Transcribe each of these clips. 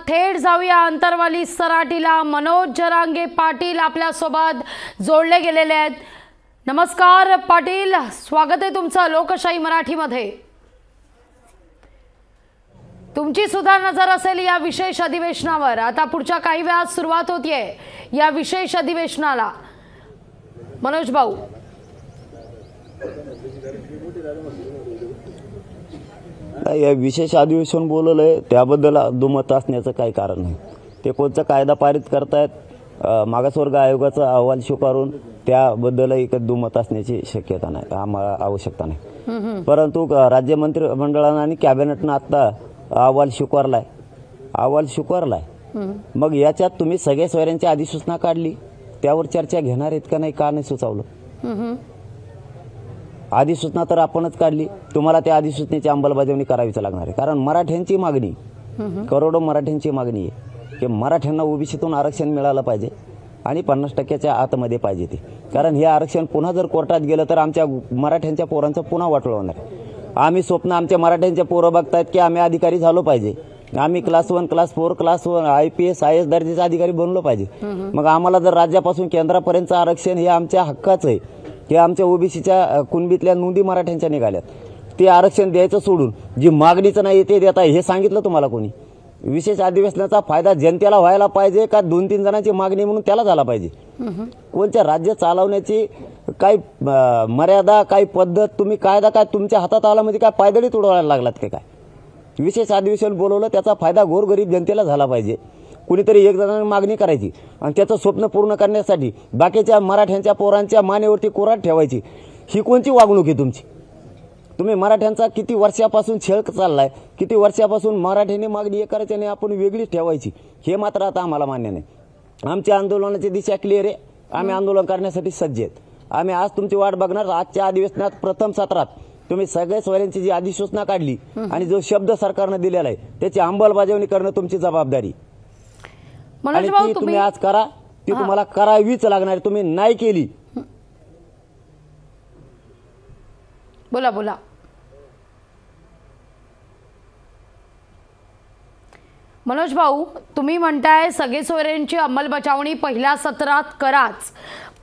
थेट जाऊया अंतरवाली सराटीला। मनोज जरांगे पाटील आपल्या सोबत जोडले गेलेले आहेत। नमस्कार पाटील, स्वागत आहे तुमचं लोकशाही मराठीमध्ये। तुमची सुद्धा नजर असेल या विशेष अधिवेशनावर। आता पुढच्या काही वेळात सुरुवात होतीये या विशेष अधिवेशनाला। मनोज भाऊ, या विशेष अधिवेशन बोलवलंय त्याबद्दल दुमत असण्याचं काही कारण नाही। ते कोणता कायदा पारित करतायत, मागासवर्ग आयोगाचा अहवाल स्वीकारून त्याबद्दल एक दुमत असण्याची शक्यता नाही, आम्हाला आवश्यकता नाही। परंतु राज्य मंत्रिमंडळाने आणि कॅबिनेटने आता अहवाल स्वीकारलाय, मग याच्यात तुम्ही सगळ्या सोयऱ्यांची अधिसूचना काढली, त्यावर चर्चा घेणार आहेत का नाही, का नाही सुचवलं? अधिसूचना तर आपणच काढली, तुम्हाला त्या अधिसूचनेची अंमलबजावणी करावीच लागणार आहे। कारण मराठ्यांची मागणी, करोडो मराठ्यांची मागणी आहे की मराठ्यांना ओबीसीतून आरक्षण मिळालं पाहिजे आणि 50% आतमध्ये पाहिजे ते। कारण हे आरक्षण पुन्हा जर कोर्टात गेलं तर आमच्या मराठ्यांच्या पोरांचं पुन्हा वाटोळं होणार। आम्ही स्वप्न आमच्या मराठ्यांच्या पोरं बघतायत की आम्ही अधिकारी झालो पाहिजे, आम्ही class 1, class 4, class 1 IPS IAS दर्जाचे अधिकारी बनलो पाहिजे। मग आम्हाला जर राज्यापासून केंद्रापर्यंतचं आरक्षण हे आमच्या हक्काचं आहे, हे आमच्या ओबीसीच्या कुणबीतल्या नोंदी मराठ्यांच्या निघाल्यात, ते आरक्षण द्यायचं सोडून जी मागणीचं नाही ते देत आहे, हे सांगितलं तुम्हाला कोणी? विशेष अधिवेशनाचा फायदा जनतेला व्हायला पाहिजे का 2-3 जणांची मागणी म्हणून त्याला झाला पाहिजे? कोणत्या राज्य चालवण्याची काही मर्यादा, काही पद्धत, तुम्ही कायदा काय तुमच्या हातात आला म्हणजे काय पायदळी तुडवायला लागलात काय? विशेष अधिवेशन बोलवलं त्याचा फायदा गोरगरीब जनतेला झाला पाहिजे। कुणीतरी एक जणांनी मागणी करायची आणि त्याचं स्वप्न पूर्ण करण्यासाठी बाकीच्या मराठ्यांच्या पोरांच्या मानेवरती कोराट ठेवायची, ही कोणची वागणूक आहे तुमची? तुम्ही मराठ्यांचा किती वर्षापासून छळ चाललाय, किती वर्षापासून मराठ्यांनी मागणी हे करायची आणि आपण वेगळीच ठेवायची, हे मात्र आता आम्हाला मान्य नाही। आमच्या आंदोलनाची दिशा क्लिअर आहे, आम्ही आंदोलन करण्यासाठी सज्ज आहेत। आम्ही आज तुमची वाट बघणार। आजच्या अधिवेशनात प्रथम सत्रात तुम्ही सगळ्या सोयऱ्यांची जी अधिसूचना काढली आणि जो शब्द सरकारने दिलेला आहे त्याची अंमलबजावणी करणं तुमची जबाबदारी, आणि ती तुम्ही आज करा, ती तुम्हाला करावीच लागणार। तुम्ही नाही केली, बोला बोला मनोज भाऊ, तुम्ही म्हणताय सगळे सोयऱ्यांची अंमलबजावणी पहिल्या सत्रात कराच,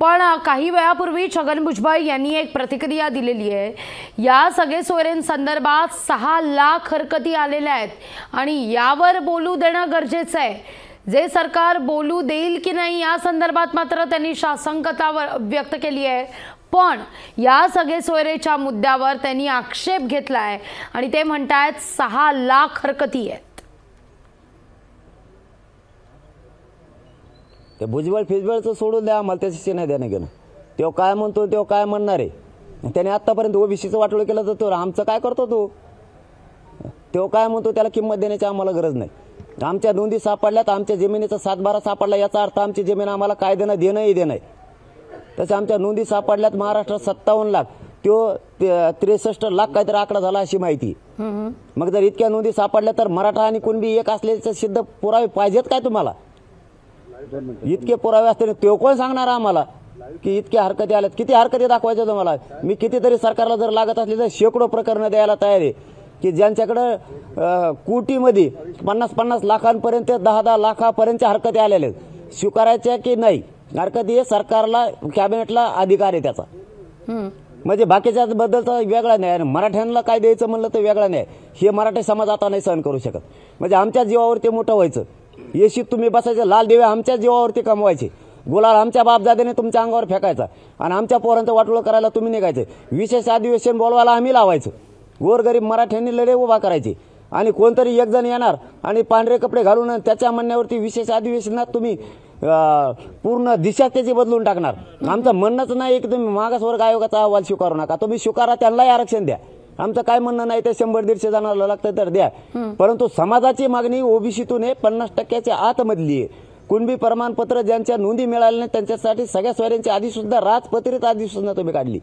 पण काही वेळापूर्वी छगन भुजबळ यांनी एक प्रतिक्रिया दिलेली आहे। या सगळे सोयऱ्यांसंदर्भात 6 लाख हरकती आलेल्या आहेत आणि यावर बोलू देणं गरजेचं आहे। जे सरकार बोलू देईल की नाही या संदर्भात मात्र त्यांनी साशंकता व्यक्त केली आहे, पण या सगळे सोयरेच्या मुद्द्यावर त्यांनी आक्षेप घेतलाय आणि ते म्हणतायत 6 लाख हरकती आहेत। ते भुजबळ फिजबळचं सोडून द्या, आम्हाला त्याच्याशी नाही देणं घेणं। तो काय म्हणतो, तो काय म्हणणार आहे? त्याने आतापर्यंत ओबीसीचं वाटोळं केलं तर तो आमचं काय करतो? तो काय म्हणतो त्याला किंमत देण्याची आम्हाला गरज नाही। आमच्या नोंदी सापडल्यात, आमच्या जमिनीचा 7-12 सापडला, याचा अर्थ आमची जमीन आम्हाला काय देणं देणं। तसं आमच्या नोंदी सापडल्यात महाराष्ट्रात 57 लाख, तो 63 लाख काहीतरी आकडा झाला अशी माहिती। मग जर इतक्या नोंदी सापडल्या तर मराठा आणि कुणबी एक असल्याचे सिद्ध पुरावे पाहिजेत काय तुम्हाला? इतके पुरावे असते तो कोण सांगणार आम्हाला की इतक्या हरकती आल्यात? किती हरकती दाखवायच्या तुम्हाला? मी कितीतरी सरकारला जर लागत असले तर शेकडो प्रकरणं द्यायला तयार आहे की ज्यांच्याकडे कोटीमध्ये 50-50 लाखांपर्यंत 10-10 लाखापर्यंतच्या हरकती आलेल्या आहेत। स्वीकारायच्या की नाही हरकती, हे सरकारला कॅबिनेटला अधिकार आहे त्याचा। म्हणजे बाकीच्या बद्दलचा वेगळा नाही, मराठ्यांना काय द्यायचं म्हणलं तर वेगळा नाही, हे मराठी समाज आता नाही सहन करू शकत। म्हणजे आमच्या जीवावरती मोठं व्हायचं, येशीत तुम्ही बसायचे, लाल दिवे आमच्या जीवावरती कमवायचे, गुलाल आमच्या बापदादाने तुमच्या अंगावर फेकायचा आणि आमच्या पोरांचं वाटोळं करायला तुम्ही निघायचं। विशेष अधिवेशन बोलवायला आम्ही लावायचं, गोरगरीब मराठ्यांनी लढे उभा करायचे आणि कोणतरी एक जण येणार आणि पांढरे कपडे घालून त्याच्या म्हणण्यावरती विशेष अधिवेशनात तुम्ही पूर्ण दिशा त्याची बदलून टाकणार। आमचं म्हणणंच नाही की तुम्ही मागासवर्ग आयोगाचा अहवाल स्वीकारू नका, तुम्ही स्वीकारा, त्यांनाही आरक्षण द्या। आमचं काय म्हणणं नाही ते 100-150 जणांना लागतं तर द्या, परंतु समाजाची मागणी ओबीसीतून 50% आतमधली आहे। कुणबी प्रमाणपत्र ज्यांच्या नोंदी मिळाल्या नाही त्यांच्यासाठी सगळ्या सोयऱ्यांची अधिसूचना राजपत्रित अधिसूचना तुम्ही काढली,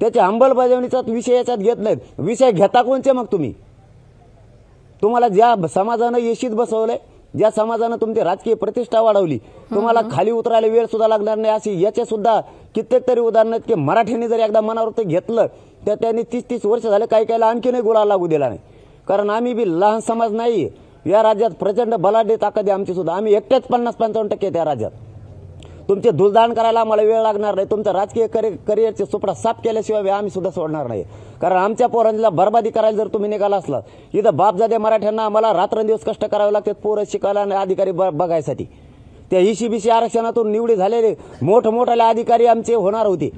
त्याच्या अंमलबजावणीचा विषय याच्यात घेत नाहीत। विषय घेता कोणचे मग तुम्ही? तुम्हाला ज्या समाजानं येशीत बसवलंय, ज्या समाजानं तुमची राजकीय प्रतिष्ठा वाढवली, तुम्हाला खाली उतरायला वेळ सुद्धा लागणार नाही अशी याचे सुद्धा कित्येक तरी उदाहरण आहेत की मराठ्यांनी जर एकदा मनावर घेतलं तर त्यांनी 30-30 वर्ष झाले काही काहीला आणखीनही गुलाल लागू दिला नाही। कारण आम्ही बी लहान समाज नाही, या राज्यात प्रचंड बलाढ्य ताकद आहे आमची सुद्धा. आम्ही एकटेच 50-55% त्या राज्यात. तुमचे धुलदान करायला आम्हाला वेळ लागणार नाही. तुमचं राजकीय करिअरचे सुपडा साफ केल्याशिवाय आम्ही सुद्धा सोडणार नाही. कारण आमच्या पोरांना बरबादी करायला जर तुम्ही निघाला असला, इथं बापजादे मराठ्यांना आम्हाला रात्रंदिवस कष्ट करावे लागतात पोरं शिकायला आणि अधिकारी बघायसाठी. त्या ECBC आरक्षणातून निवडी झालेले मोठमोठाले अधिकारी आमचे होणार होते.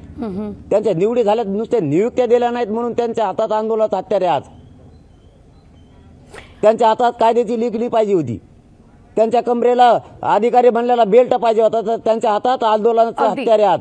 त्यांच्या निवडी झाल्यात, नुसत्या नियुक्त्या दिल्या नाहीत म्हणून त्यांच्या हातात आंदोलनाचा हत्यार आहे. आज त्यांच्या हातात कायद्याची लिखणी पाहिजे होती. त्यांच्या कमरेला अधिकारी बनलेला बेल्ट पाहिजे होता. तर त्यांच्या हातात आंदोलनाचं हत्यार आहे. आज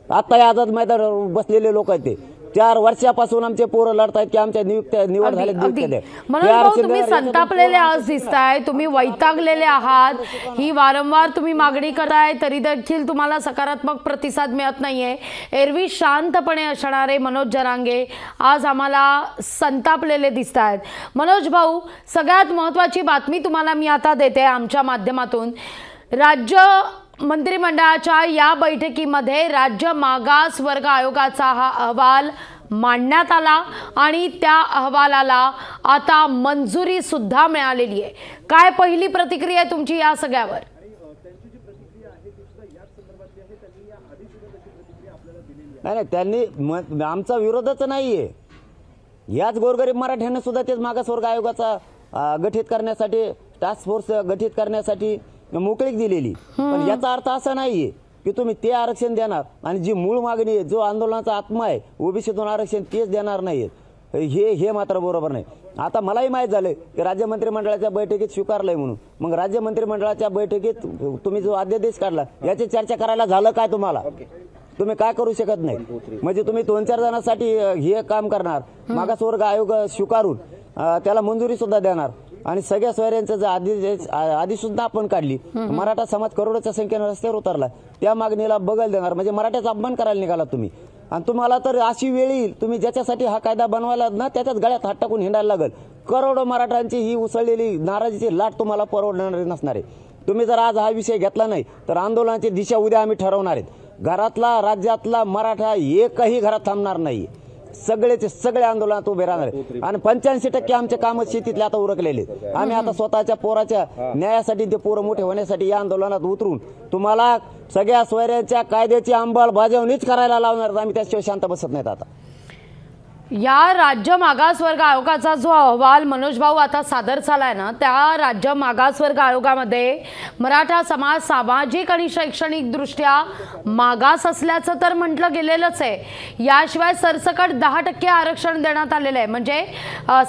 आता या आझाद मैदानावर बसलेले लोक आहेत ते 4 वर्षापासून आमचे पोरं लढतायत की आमच्या निवड झाल्या. मनोज भाऊ, तुम्ही संतापलेले आज दिसताय, तुम्ही वैतागलेले आहात. ही वारंवार तुम्ही मागणी करताय तरी देखील तुम्हाला सकारात्मक प्रतिसाद मिळत नाहीये. एरवी शांतपणे असणारे मनोज जरांगे आज आम्हाला संतापलेले दिसत आहेत. मनोज भाऊ, सगळ्यात महत्त्वाची बातमी तुम्हाला मी आता देते आमच्या माध्यमातून. राज्य मंत्रिमंडळाच्या या बैठकीमध्ये राज्य मागास वर्ग आयोगाचा हा अहवाल मांडण्यात आला आणि त्या अहवालाला आता मंजुरी सुद्धा मिळालेली आहे. काय पहिली प्रतिक्रिया आहे तुमची या सगळ्यावर? नाही, त्यांनी आमचा विरोधच नाहीये. याच गोरगरीब मराठ्यांना सुद्धा तेच मागासवर्ग आयोगाचा गठीत करण्यासाठी, टास्क फोर्स गठीत करण्यासाठी मोकळीक दिलेली. पण याचा अर्थ असा नाहीये की तुम्ही ते आरक्षण देणार आणि जी मूळ मागणी आहे, जो आंदोलनाचा आत्मा आहे, ओबीसीतून आरक्षण, तेच देणार नाहीत. हे मात्र बरोबर नाही. आता मलाही माहीत झालं की राज्य मंत्रिमंडळाच्या बैठकीत स्वीकारलंय म्हणून. मग राज्य मंत्रिमंडळाच्या बैठकीत तुम्ही जो अध्यादेश काढला याची चर्चा करायला झालं काय? तुम्ही काय करू शकत नाही. म्हणजे तुम्ही 2-4 जणांसाठी हे काम करणार, मागासवर्ग आयोग स्वीकारून त्याला मंजुरी सुद्धा देणार आणि सगळ्या सोयऱ्यांचं जर आधी सुद्धा आपण काढली, मराठा समाज करोडोच्या संख्येने रस्त्यावर उतरला, त्या मागणीला बगल देणार म्हणजे मराठ्याचा अपमान करायला निघाला तुम्ही. आणि तुम्हाला तर अशी वेळ येईल, तुम्ही ज्याच्यासाठी हा कायदा बनवायला ना त्याच्याच गळ्यात हात टाकून हिंडायला लागल. करोडो मराठ्यांची ही उसळलेली नाराजीची लाट तुम्हाला परवडणारी नसणार आहे. तुम्ही जर आज हा विषय घेतला नाही तर आंदोलनाची दिशा उद्या आम्ही ठरवणार आहेत. घरातला, राज्यातला मराठा एकही घरात थांबणार नाही. सगळेचे सगळे आंदोलनात उभे राहणार आहे. आणि 85% आमचे काम शेतीतले आता उरकलेले. आम्ही आता स्वतःच्या पोराच्या न्यायासाठी, ते पोरं मोठे होण्यासाठी या आंदोलनात उतरून तुम्हाला सगळ्या सोयऱ्यांच्या कायद्याची अंमलबजावणीच करायला लावणार. आम्ही त्याशिवाय शांत बसत नाहीत. आता या राज्य मागासवर्ग आयोगाचा जो अहवाल मनोज भाऊ आता सादर झालाय ना, त्या राज्य मागासवर्ग आयोगामध्ये मराठा समाज सामाजिक आणि शैक्षणिक दृष्ट्या मागास असल्याचं तर म्हटलं गेलेलंच आहे. याशिवाय सरसकट 10% आरक्षण देण्यात आलेलं आहे. म्हणजे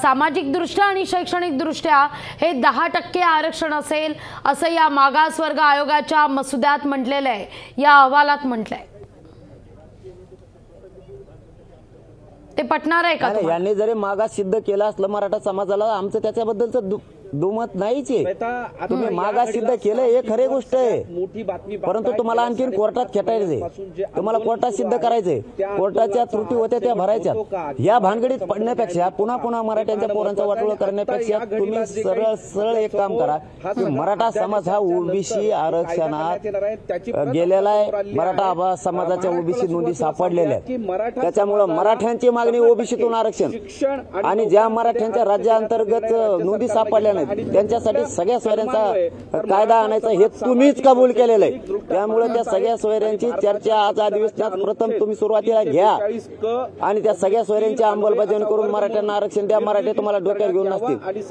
सामाजिक दृष्ट्या आणि शैक्षणिक दृष्ट्या हे 10% आरक्षण असेल असं या मागासवर्ग आयोगाच्या मसुद्यात म्हटलेलं आहे, या अहवालात म्हटलंय. ते पटणार आहे का? यांनी जरी मागास सिद्ध केला असलं मराठा समाजाला, आमचं त्याच्याबद्दलचं दुमत नाहीच आहे. तुम्ही मागास सिद्ध केलं हे खरी गोष्ट आहे, परंतु तुम्हाला आणखीन कोर्टात खेटायचंय. तुम्हाला कोर्टात सिद्ध करायचंय. कोर्टाच्या त्रुटी होत्या त्या भरायच्या. या भानगडीत पडण्यापेक्षा, पुन्हा पुन्हा मराठ्यांच्या पोरांचा वाटोळा करण्यापेक्षा तुम्ही सरळ एक काम करा की मराठा समाज हा ओबीसी आरक्षणात गेलेला आहे. मराठा समाजाच्या ओबीसी नोंदी सापडलेल्या आहेत. त्याच्यामुळे मराठ्यांची मागणी ओबीसीतून आरक्षण आणि ज्या मराठ्यांच्या राज्यांतर्गत नोंदी सापडल्या त्यांच्यासाठी सगळ्या सोयऱ्यांचा कायदा आणायचा हे तुम्हीच कबूल केलेलं आहे. त्यामुळे त्या सगळ्या सोयऱ्यांची चर्चा आज अधिवेशनात प्रथम तुम्ही सुरुवातीला घ्या आणि त्या सगळ्या सोयऱ्यांची अंमलबजावणी करून मराठ्यांना आरक्षण द्या. मराठे तुम्हाला डोक्यावर घेऊन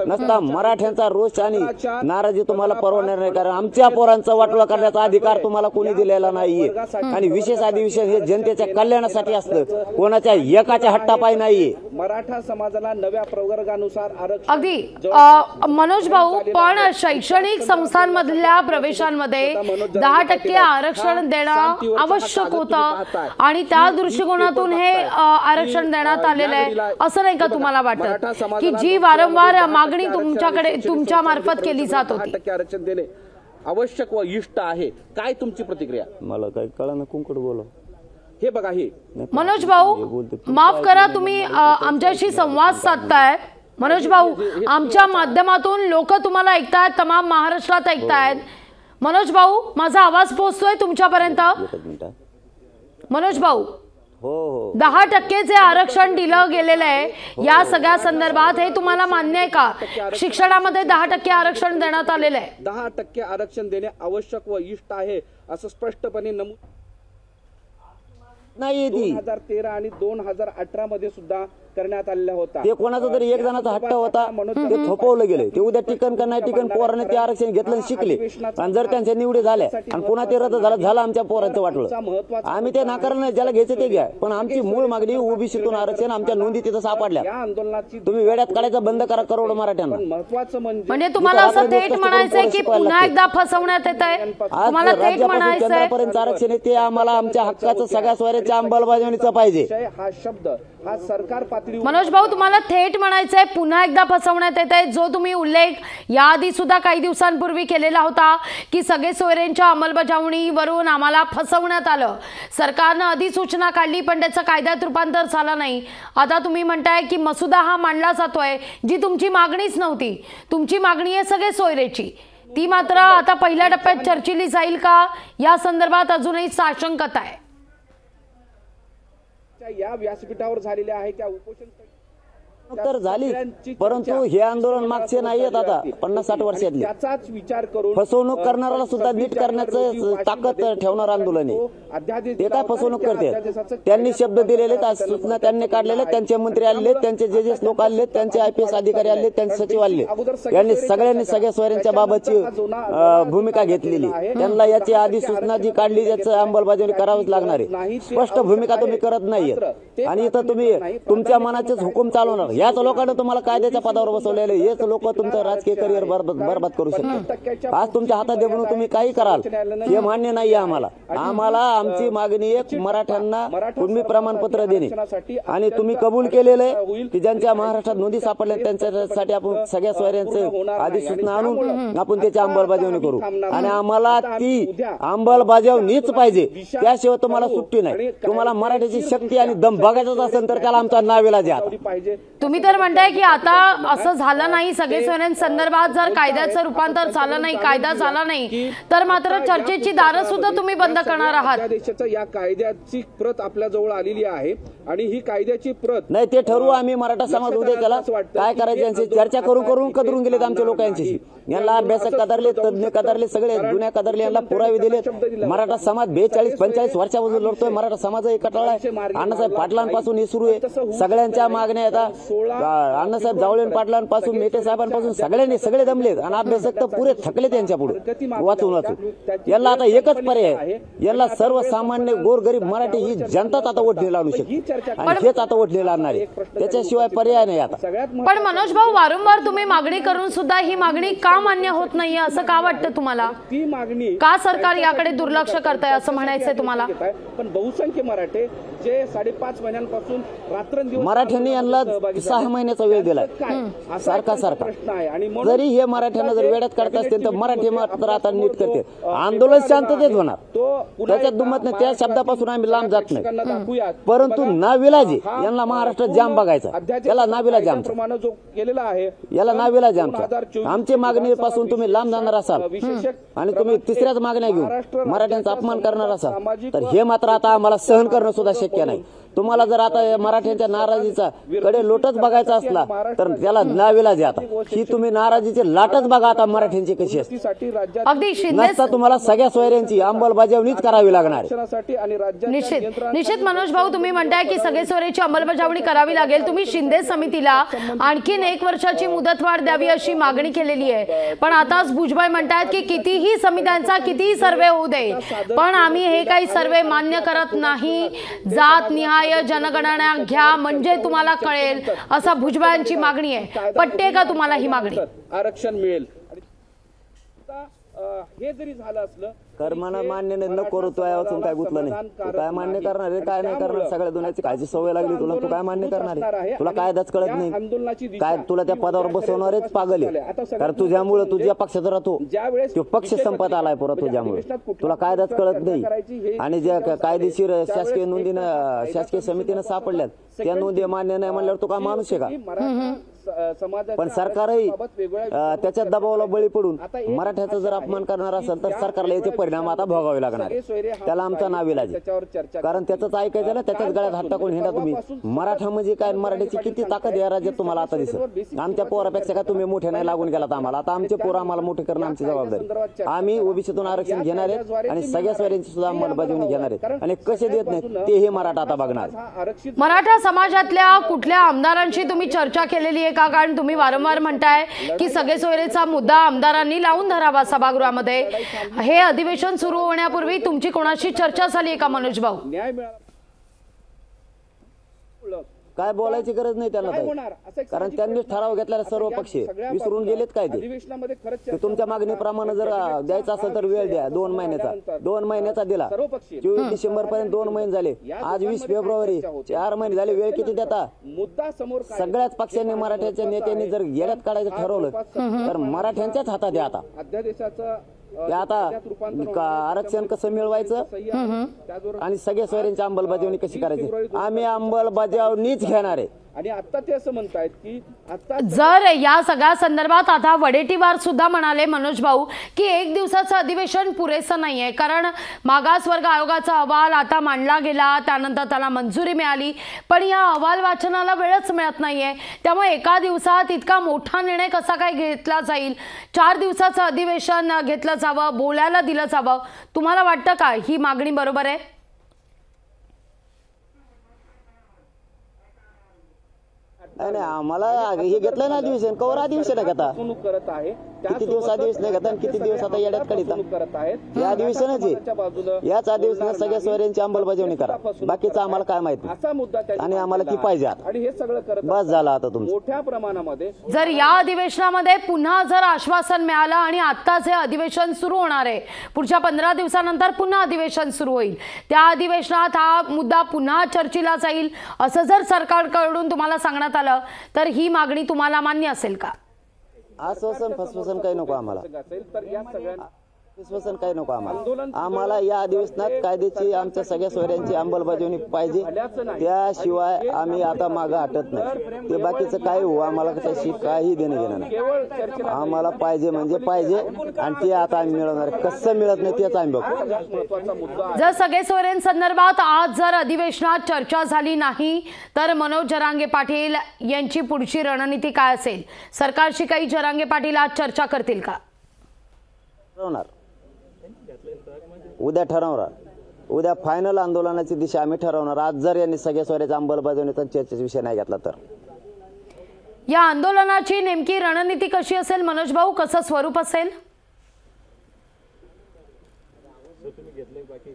नसता मराठ्यांचा रोष आणि नाराजी तुम्हाला परवडणार नाही. कारण आमच्या पोरांचा वाटोळा करण्याचा अधिकार तुम्हाला कोणी दिलेला नाहीये. आणि विशेष अधिवेशन हे जनतेच्या कल्याणासाठी असतं, कोणाच्या एकाच्या हट्टापायी नाहीये. मराठा समाजाला नव्या प्रवर्गानुसार आरक्षण. अगदी मनोज भाऊ, पण शैक्षणिक संस्थांमधल्या प्रवेशांमध्ये 10% आरक्षण देणं आवश्यक होतं आणि त्या दृष्टिकोनातून हे आरक्षण देण्यात आलेलं आहे. असं नाही का तुम्हाला वाटत की जी वारंवार मागणी तुमच्याकडे तुमच्या मार्फत केली जात होती? 10% आरक्षण देणे आवश्यक व इष्ट आहे. काय तुमची प्रतिक्रिया? मला काही कळलं, कुंकड बोला. हे बघा, हे मनोज भाऊ माफ करा, तुम्ही आमच्याशी संवाद साधताय. मनोज भाऊ, आमच्या माध्यमातून लोक तुम्हाला ऐकतायत, तमाम महाराष्ट्रात ऐकतायत. मनोज भाऊ, माझा आवाज पोहोचतोय तुमच्यापर्यंत? मनोज भाऊ, हो हो 10% आरक्षण दिलं गेलेलं आहे या सगळ्या संदर्भात हे तुम्हाला मान्य आहे का? शिक्षणामध्ये 10% आरक्षण देण्यात आलेलं आहे. 10% आरक्षण देणे आवश्यक व इष्ट आहे असं स्पष्टपणे नमूद नाही ती 2013 आणि 2018 मध्ये सुद्धा करण्यात आलेला होता. ते कोणाचा तरी एक जणाचा हट्ट होता, ते थोपवलं गेले. ते उद्या टिकन का नाही टिकन, पोराने ते आरक्षण घेतलं आणि शिकले, आणि जर त्यांच्या निवडी झाल्या आणि पुन्हा ते रद्द झालं आमच्या पोरांचं वाटलं, आम्ही ते नाकारलं नाही. ज्याला घ्यायचं ते घ्या, पण आमची मूळ मागणी ओबीसीतून आरक्षण आमच्या नोंदी तिथं सापडल्या. या आंदोलनाची तुम्ही वेड्यात काढायचं बंद करा करोड मराठ्यांना. महत्वाचं म्हणजे तुम्हाला असं थेट म्हणायचंय की पुन्हा एकदा फसवण्यात येत आहे? तुम्हाला आज थेट राज्यापासून म्हणायचंय केंद्रापर्यंत आरक्षण आहे, ते आम्हाला आमच्या हक्काचं सगळ्या सोयऱ्याच्या अंमलबजावणीचं पाहिजे. हा शब्द हा सरकार पातळीवर मनोज भाऊ तुम्हाला थेट म्हणायचंय पुन्हा एकदा फसवण्यात येत आहे, जो तुम्ही उल्लेख याआधी सुद्धा काही दिवसांपूर्वी केलेला होता की सगळे सोयऱ्यांच्या अंमलबजावणीवरून आम्हाला फसवण्यात आलं, सरकारनं अधिसूचना काढली पण त्याचं कायद्यात रूपांतर झालं नाही. आता तुम्ही म्हणताय की मसुदा हा मांडला जातोय, जी तुमची मागणीच नव्हती. तुमची मागणी आहे सगळे सोयरेची, ती मात्र आता पहिल्या टप्प्यात चर्चिली जाईल का या संदर्भात अजूनही साशंकता आहे. या व्यासपीठावर झालेल्या आहे त्या उपोषण तर झाली, परंतु हे आंदोलन मागचे नाही आहेत. आता 50-60 वर्षातले त्याचाच विचार करून फसवणूक करणाऱ्याला सुद्धा नीट करण्याचं ताकद ठेवणार आंदोलन आहे. ते काय फसवणूक करते? त्यांनी शब्द दिलेले, सूचना त्यांनी काढलेल्या, त्यांचे मंत्री आले, त्यांचे जजेस लोक आले, त्यांचे IPS अधिकारी आले, त्यांचे सचिव आले, यांनी सगळ्यांनी सगळ्या सोयऱ्यांच्या बाबतची भूमिका घेतलेली. त्यांना याची आधी सूचना जी काढली त्याचं अंमलबजावणी करावीच लागणार आहे. स्पष्ट भूमिका तुम्ही करत नाहीये आणि इथं तुम्ही तुमच्या मनाचेच हुकूम चालवणार. याच लोकांना तुम्हाला कायद्याच्या पदावर बसवलेले, हेच लोक तुमचं राजकीय करिअर बरबाद करू शकतात. आज तुमच्या हातात देऊन तुम्ही काही कराल हे मान्य नाही आम्हाला. आमची मागणी एक, मराठ्यांना तुम्ही प्रमाणपत्र देणे, आणि तुम्ही कबूल केलेलं आहे की ज्यांच्या महाराष्ट्रात नोंदी सापडल्या त्यांच्यासाठी आपण सगळ्या सोयऱ्यांचं आधी सूचना आणून आपण त्याची अंमलबजावणी करू, आणि आम्हाला ती अंमलबजावणीच पाहिजे. त्याशिवाय तुम्हाला सुट्टी नाही. तुम्हाला मराठीची शक्ती आणि दम बघायचाच असेल तर त्याला आमचा नावेला द्या. तुम्ही तर म्हणताय की आता असं झालं नाही, सगळे सोयऱ्यांसंदर्भात जर कायद्याचं रूपांतर झालं नाही, कायदा झाला नाही, तर मात्र चर्चेची दारं सुद्धा तुम्ही बंद करणार आहात. देशाच्या या कायद्याची प्रत आपल्या जवळ आलेली आहे आणि ही कायद्याची प्रत नाही ते ठरवू आम्ही. मराठा समाज उद्या त्याला काय करायचे यांची चर्चा करून कदरून गेलेत आमच्या लोक. यांच्याशी यांना अभ्यासक कदरले, तज्ञ कदरले, सगळे जुन्या कदरले, यांना पुरावे दिले. मराठा समाज 42-45 वर्षापासून लढतोय. मराठा समाज एक कटाळा आहे. अण्णासाहेब पाटलांपासून हे सुरू आहे. सगळ्यांच्या मागण्या येतात. अण्णासाहेब जावळे पाटलांपासून, मेटे साहेबांपासून सगळे दमलेत आणि अभ्यासक तर पुरे थकले त्यांच्या पुढे वाचून. यांना आता एकच पर्याय, यांना सर्वसामान्य गोरगरीब मराठी ही जनताच आता वोटणी लावू शकते आणि हेच आता वोटणी लावणार आहे. त्याच्याशिवाय पर्याय नाही आता. पण मनोज भाऊ, वारंवार तुम्ही मागणी करून सुद्धा ही मागणी का मान्य होत नाहीये असं का वाटतं तुम्हाला? ती मागणी का सरकार याकडे दुर्लक्ष करतंय असं म्हणायचंय तुम्हाला? पण बहुसंख्य मराठे जे 5.5 महिन्यांपासून रात्रंदिवस मराठ्यांनी यांना 6 महिन्याचा वेळ दिलाय सारखा. जरी हे मराठ्यांना जर वेड्यात काढत असतील तर मराठी मात्र आता नीट करते. आंदोलन शांततेत होणार, त्याच्यात दुमत नाही. त्या शब्दापासून आम्ही लांब जात नाही. परंतु नाविलाजी यांना महाराष्ट्रात जाम बघायचा, त्याला नाविलाजी आमचा, जो केलेला आहे याला नाविलाजी आमचा. आमची मागणीपासून तुम्ही लांब जाणार असाल आणि तुम्ही तिसऱ्याच मागण्या घेऊन मराठ्यांचा अपमान करणार असाल तर हे मात्र आता आम्हाला सहन करणं सुद्धा शक्य नाही. तुम्हाला जर आता मराठ्यांच्या नाराजीचा कडे लोटच बघायचा असला तर त्याला नाविलाजी आता ही तुम्ही नाराजीची लाटच बघा आता मराठ्यांची कशी असते. अगदी नसता तुम्हाला सगळ्या सोयऱ्यांची अंमलबजावणीच करावी लागणार. निश्चित मनोज भाऊ, तुम्ही म्हणताय की सगळे सोयऱ्याची अंमलबजावणी करावी लागेल. तुम्ही शिंदे समितीला आणखीन 1 वर्षाची मुदतवाढ द्यावी अशी मागणी केलेली आहे. पण आताच भुजबळ म्हणतायत की कितीही समित्यांचा कितीही सर्वे होऊ दे, पण आम्ही हे काही सर्वे मान्य करत नाही. जात निहाय जनगणना घ्या म्हणजे तुम्हाला कळेल, असा भुजबळांची मागणी आहे. पटते का तुम्हाला ही मागणी? आरक्षण मिळेल. हे जरी झालं असलं कर्माना मान्य न करू तो अजून काय गुतलं नाही. तू काय मान्य करणार आहे, काय नाही करणार. सगळ्या दुनियाची कायची सवय लागली तुला. तू काय मान्य करणार आहे? तुला कायदाच कळत नाही. काय तुला त्या पदावर बसवणारच पागल आहे. कारण तुझ्यामुळे तुझ्या पक्षात राहतो तो पक्ष संपत आलाय पुरा तुझ्यामुळे. तुला कायदाच कळत नाही. आणि ज्या कायदेशीर शासकीय नोंदीनं शासकीय समितीनं सापडल्यात त्या नोंदी मान्य नाही म्हणल्यावर तू काय माणूस आहे का? समाजाच्या पण सरकारही आरक्षणाबाबत वेगवेगळ्या त्याच्या दबावाला बळी पडून मराठ्याचा जर अपमान करणार असेल तर सरकारला याचे परिणाम आता भोगावे लागणार आहे. त्याला आमचा नाविलाज आहे. कारण त्याचंच ऐकायचं ना, त्याच्याच गळ्यात हात टाकून हिंडा तुम्ही. मराठा म्हणजे काय, मराठीची किती ताकद या राज्यात तुम्हाला आता दिसत. आमच्या पोरापेक्षा काय तुम्ही मोठे नाही लागून गेलात आम्हाला. आता आमचे पोरं आम्हाला मोठे करणं आमची जबाबदारी. आम्ही ओबीसीतून आरक्षण घेणार आहे आणि सगळ्या सोयऱ्यांची सुद्धा अंमलबजावणी घेणार आहे. आणि कसे देत नाही तेही मराठा आता बघणार. मराठा समाजातल्या कुठल्या आमदारांशी तुम्ही चर्चा केलेली आहे का? कारण तुम्ही वारंवार म्हणताय की सगळे सोयरेचा मुद्दा आमदारांनी लावून धरावा सभागृहामध्ये. हे अधिवेशन सुरू होण्यापूर्वी तुमची कोणाशी चर्चा झाली आहे का मनोज भाऊ? न्याय मिळाला काय बोलायची गरज नाही त्याला ताई. कारण त्यांनी ठराव घेतलेला सर्व पक्ष विसरून गेलेत काय ते. अधिवेशनामध्ये खरंच ते तुमच्या मागणीप्रमाणे जर द्यायचा असेल तर वेळ द्या. 2 महिन्याचा 2 महिन्याचा दिला. 24 डिसेंबर पर्यंत 2 महिने झाले. आज 20 फेब्रुवारी 4 महिने झाले. वेळ किती देता? मुद्दा समोर सगळ्याच पक्षांनी मराठ्याच्या नेत्यांनी जर येड्यात काढायचं ठरवलं तर मराठ्यांच्याच हातात आहे आता. अध्यादेशाचं ते आता आरक्षण कसं मिळवायचं आणि सगळ्या सोयऱ्यांची अंमलबजावणी कशी करायची आम्ही अंमलबजावणीच घेणार आहे. आणि आता ते असं म्हणतायत की आता जर या सगळ्या संदर्भात आता वडेट्टीवार सुद्धा म्हणाले मनोज भाऊ की 1 दिवसाचं अधिवेशन पुरेसं नाहीये. कारण मागासवर्ग आयोगाचा अहवाल आता मांडला गेला, त्यानंतर त्याला मंजुरी मिळाली, पण या अहवाल वाचनाला वेळच मिळत नाहीये. त्यामुळे एका दिवसात इतका मोठा निर्णय कसा काय घेतला जाईल? 4 दिवसाचं अधिवेशन घेतलं जावं, बोलायला दिलं जावं. तुम्हाला वाटतं का ही मागणी बरोबर आहे? नाही नाही, आम्हाला हे घेतलं ना अधिवेशन. कवर अधिवेशन आहे आता. करत आहे किती दिवस अधिवेशन नाही घेतात, किती दिवस आता येड्यात काढिता. करत आहेत या अधिवेशनच आहे. याच अधिवेशनात सगळ्या सोयऱ्यांची अंमलबजावणी करा. बाकीचं आम्हाला काय माहिती असा मुद्दा आणि आम्हाला ती पाहिजे आता. आणि हे सगळं करत बस झालं आता तुमचं. मोठ्या प्रमाणामध्ये जर या अधिवेशनामध्ये पुन्हा जर आश्वासन मिळालं आणि आत्ताच हे अधिवेशन सुरू होणार आहे, पुढच्या 15 दिवसानंतर पुन्हा अधिवेशन सुरू होईल, त्या अधिवेशनात हा मुद्दा पुन्हा चर्चेला जाईल असं जर सरकारकडून तुम्हाला सांगण्यात आलं तर ही मागणी तुम्हाला मान्य असेल का? आश्वासन फसवसन काही नको आम्हाला. असेल तर या सगळ्यांना विश्वासन काही नको आम्हाला. आम्हाला या अधिवेशनात कायद्याची आमच्या सगळ्या सोयऱ्यांची अंमलबजावणी पाहिजे. त्याशिवाय आम्ही आता मागं हटत नाही. ते बाकीचं काय हो आम्हाला त्याशी काही देणं घेणं नाही. आम्हाला पाहिजे म्हणजे पाहिजे आणि ते आता आम्ही मिळवणार. कसं मिळत नाही तेच आम्ही बघतो. जर सगळे सोयऱ्यांसंदर्भात आज जर अधिवेशनात चर्चा झाली नाही तर मनोज जरांगे पाटील यांची पुढची रणनीती काय असेल? सरकारशी काही जरांगे पाटील आज चर्चा करतील का? ठरवणार उद्या ठरवणार. उद्या फायनल आंदोलनाची दिशा आम्ही ठरवणार. आज जर यांनी सगळ्या सोयऱ्याचा अंमलबजावणीचा चर्चेचा विषय नाही घेतला तर. या आंदोलनाची नेमकी रणनीती कशी असेल मनोज भाऊ? कसं स्वरूप असेल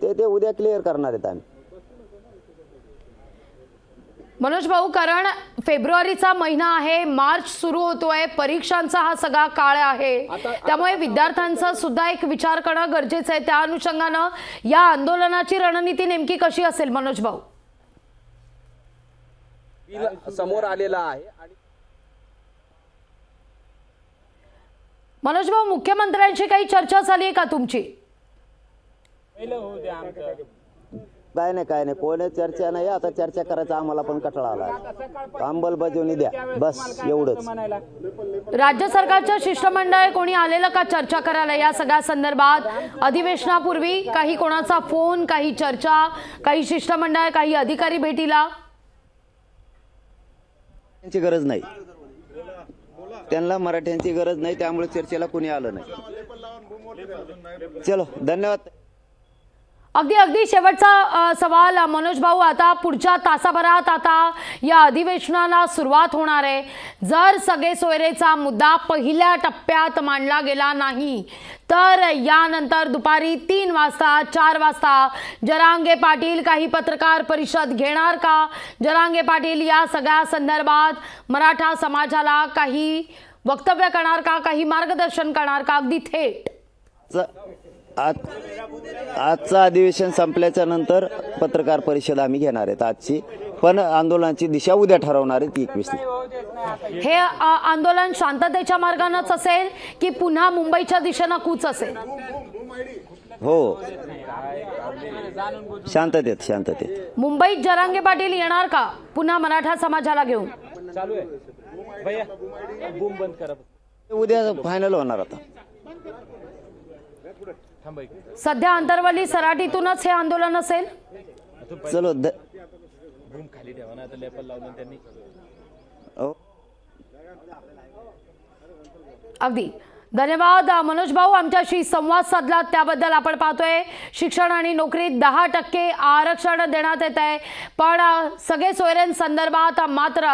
ते उद्या क्लिअर करणार आहेत आम्ही. मनोज भाऊ, कारण फेब्रुवारीचा महिना आहे, मार्च सुरू होतोय, परीक्षांचा हा सगळा काळ आहे, त्यामुळे विद्यार्थ्यांचा सुद्धा एक विचार करणं गरजेचं आहे. त्या अनुषंगानं या आंदोलनाची रणनीती नेमकी कशी असेल मनोज भाऊ? समोर आलेला आहे. मनोज भाऊ, मुख्यमंत्र्यांशी काही चर्चा झाली आहे का तुमची? काय नाही कोणी चर्चा नाही. आता चर्चा करायचा आम्हाला पण कंटाळा आला. अंमलबजावणी द्या बस एवढंच. राज्य सरकारचं शिष्टमंडळ कोणी आलेलं का चर्चा करायला या सगळ्या संदर्भात? अधिवेशनापूर्वी काही कोणाचा फोन, काही चर्चा, काही शिष्टमंडळ, काही अधिकारी भेटीला? त्यांची गरज नाही. त्यांना मराठ्यांची गरज नाही, त्यामुळे चर्चेला कोणी आलं नाही. चलो धन्यवाद. अगदी शेवटचा सवाल मनोज भाऊ, आता पुढच्या तासाभरात आता या अधिवेशनाला सुरुवात होणार आहे. जर सगळे सोयरेचा मुद्दा पहिल्या टप्प्यात मांडला गेला नाही तर यानंतर दुपारी 3 वाजता 4 वाजता जरांगे पाटील काही पत्रकार परिषद घेणार का? जरांगे पाटील या सगळ्या संदर्भात मराठा समाजाला काही वक्तव्य करणार का? काही मार्गदर्शन करणार का? अगदी थेट आजचं अधिवेशन संपल्याच्या नंतर पत्रकार परिषद आम्ही घेणार आहेत आजची. पण आंदोलनाची दिशा उद्या ठरवणार आहे 21 ला. हे आंदोलन शांततेच्या मार्गानेच असेल की पुन्हा मुंबईच्या दिशेनं कूच असेल? हो, शांततेत. मुंबईत जरांगे पाटील येणार का पुन्हा मराठा समाजाला घेऊन? बूम बंद करा. उद्या फायनल होणार आता. सध्या अंतरवली सराटीतूनच हे आंदोलन असेल. चलो बूम खाली ठेवा ना, आता लेपल लावून त्यांनी. अगदी धन्यवाद मनोज भाऊ, आमच्याशी संवाद साधला त्याबद्दल. आपण पाहतोय शिक्षण आणि नोकरीत 10% आरक्षण देण्यात येत आहे, पण सगळे सोयऱ्यांसंदर्भात मात्र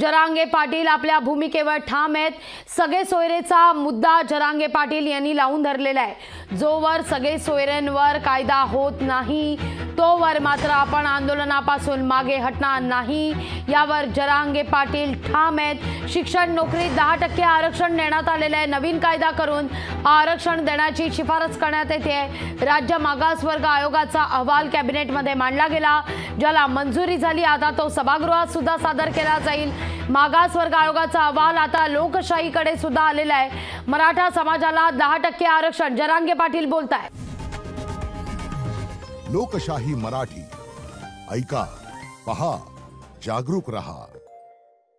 जरांगे पाटील आपल्या भूमिकेवर ठाम आहेत. सगळे सोयरेचा मुद्दा जरांगे पाटील यांनी लावून धरलेला आहे. जोवर सगळे सोयऱ्यांवर कायदा होत नाही तोवर मात्र आपण आंदोलनापासून मागे हटणार नाही, यावर जरांगे पाटील ठाम आहेत. शिक्षण नोकरीत 10% आरक्षण देण्यात आलेलं आहे. नवीन कायदा करून आरक्षण देण्याची शिफारस करण्यात येते. राज्य मागासवर्ग आयोगाचा अहवाल कॅबिनेटमध्ये मांडला गेला, ज्याला मंजुरी झाली. आता तो सभागृहात सुद्धा सादर केला जाईल. मागासवर्ग आयोगाचा अहवाल आता लोकशाहीकडे सुद्धा आलेला आहे. मराठा समाजाला 10% आरक्षण, जरांगे पाटील बोलतायत. लोकशाही मराठी ऐका, पहा, जागरूक रहा.